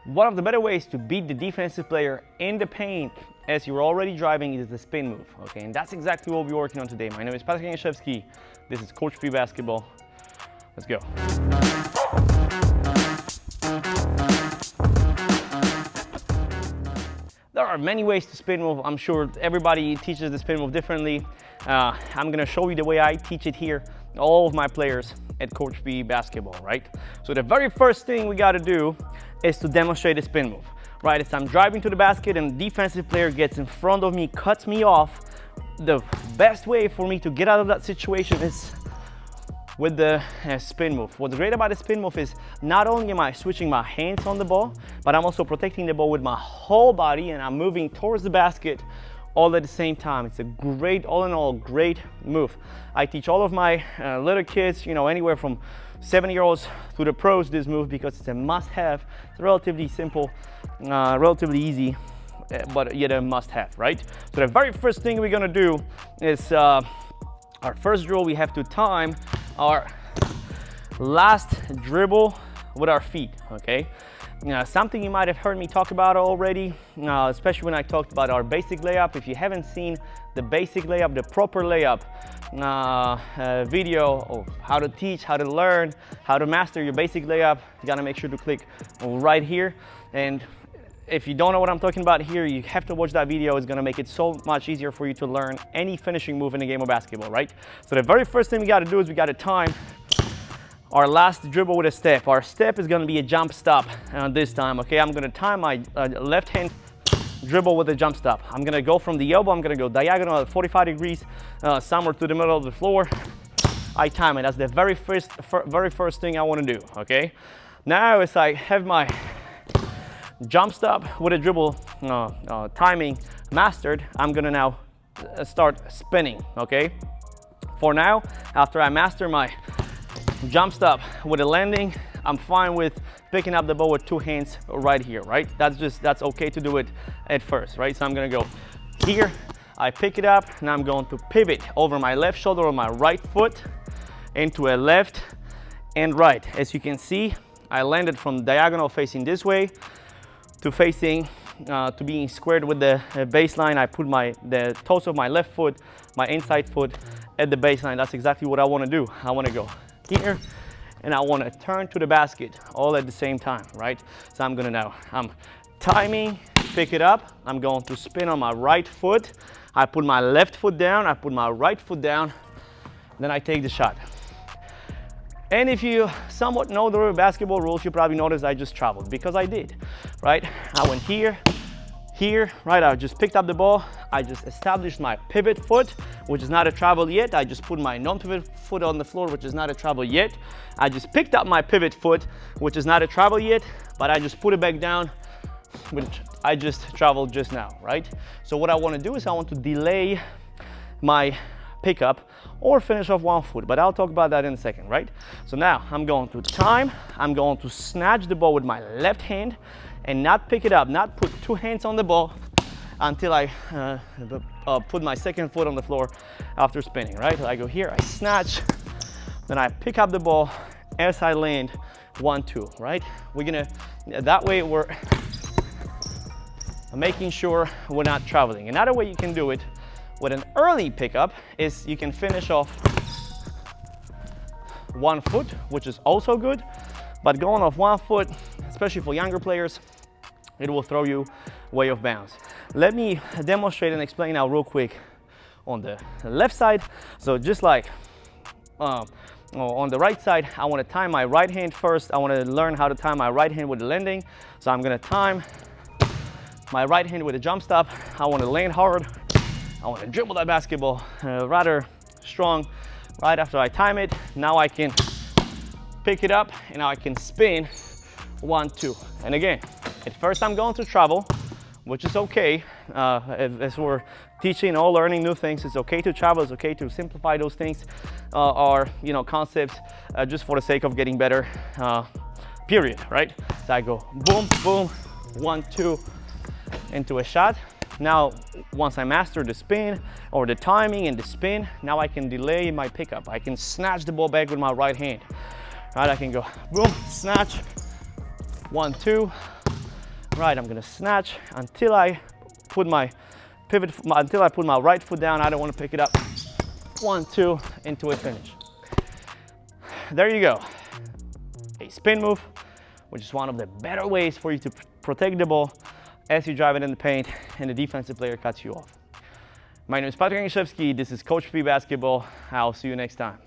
One of the better ways to beat the defensive player in the paint as you're already driving is the spin move, okay? And that's exactly what we're working on today. My name is Patryk Janiszewski. This is Coach P Basketball. Let's go. There are many ways to spin move. I'm sure everybody teaches the spin move differently. I'm gonna show you the way I teach it here. All of my players at Coach P Basketball, right? So the very first thing we gotta do is to demonstrate a spin move, right? As I'm driving to the basket and the defensive player gets in front of me, cuts me off, the best way for me to get out of that situation is with the spin move. What's great about the spin move is not only am I switching my hands on the ball, but I'm also protecting the ball with my whole body and I'm moving towards the basket all at the same time. It's a great, all in all, great move. I teach all of my little kids, you know, anywhere from 7-year-olds to the pros this move because it's a must-have. It's relatively simple, relatively easy, but yet a must-have, right? So the very first thing we're gonna do is our first drill. We have to time our last dribble with our feet, okay? Something you might have heard me talk about already, especially when I talked about our basic layup. If you haven't seen the basic layup, the proper layup video of how to teach, how to learn, how to master your basic layup, you gotta make sure to click right here. And if you don't know what I'm talking about here, you have to watch that video. It's gonna make it so much easier for you to learn any finishing move in the game of basketball, right? So the very first thing we gotta do is we gotta time our last dribble with a step. Our step is gonna be a jump stop this time, okay? I'm gonna time my left hand dribble with a jump stop. I'm gonna go from the elbow, I'm gonna go diagonal at 45 degrees, somewhere to the middle of the floor. I time it. That's the very first thing I wanna do, okay? Now as I have my jump stop with a dribble timing mastered, I'm gonna now start spinning, okay? For now, after I master my jump stop with a landing, I'm fine with picking up the ball with two hands right here, right? That's okay to do it at first, right? So I'm gonna go here, I pick it up, now I'm going to pivot over my left shoulder or my right foot into a left and right. As you can see, I landed from diagonal facing this way to facing to being squared with the baseline. I put the toes of my left foot, my inside foot at the baseline. That's exactly what I want to do. I want to go here and I want to turn to the basket all at the same time, right? So I'm timing, pick it up. I'm going to spin on my right foot. I put my left foot down, I put my right foot down, then I take the shot. And if you somewhat know the basketball rules, you probably noticed I just traveled because I did, right? I went here, right? I just picked up the ball. I just established my pivot foot, which is not a travel yet. I just put my non-pivot foot on the floor, which is not a travel yet. I just picked up my pivot foot, which is not a travel yet, but I just put it back down, which I just traveled just now, right? So what I want to do is I want to delay my pickup or finish off one foot, but I'll talk about that in a second, right? So now I'm going to time, I'm going to snatch the ball with my left hand and not pick it up, not put two hands on the ball until I put my second foot on the floor after spinning, right? I go here, I snatch, then I pick up the ball as I land 1-2, right? That way we're making sure we're not traveling. Another way you can do it with an early pickup is you can finish off 1 foot, which is also good, but going off 1 foot, especially for younger players, it will throw you way off bounds. Let me demonstrate and explain now real quick on the left side. So just like on the right side, I want to time my right hand first. I want to learn how to time my right hand with the landing. So I'm going to time my right hand with a jump stop. I want to land hard. I want to dribble that basketball rather strong. Right after I time it, now I can pick it up and now I can spin 1-2. And again, at first I'm going to travel, which is okay. As we're teaching or learning new things, it's okay to travel. It's okay to simplify those things or concepts just for the sake of getting better. Period. Right? So I go boom, boom, 1-2 into a shot. Now, once I master the spin or the timing and the spin, now I can delay my pickup. I can snatch the ball back with my right hand. Right? I can go boom, snatch, 1-2, Right, I'm gonna snatch until I put my until I put my right foot down. I don't want to pick it up. 1, 2, into a finish. There you go. A spin move, which is one of the better ways for you to protect the ball as you drive it in the paint and the defensive player cuts you off. My name is Patryk Aniszewski. This is Coach P Basketball. I'll see you next time.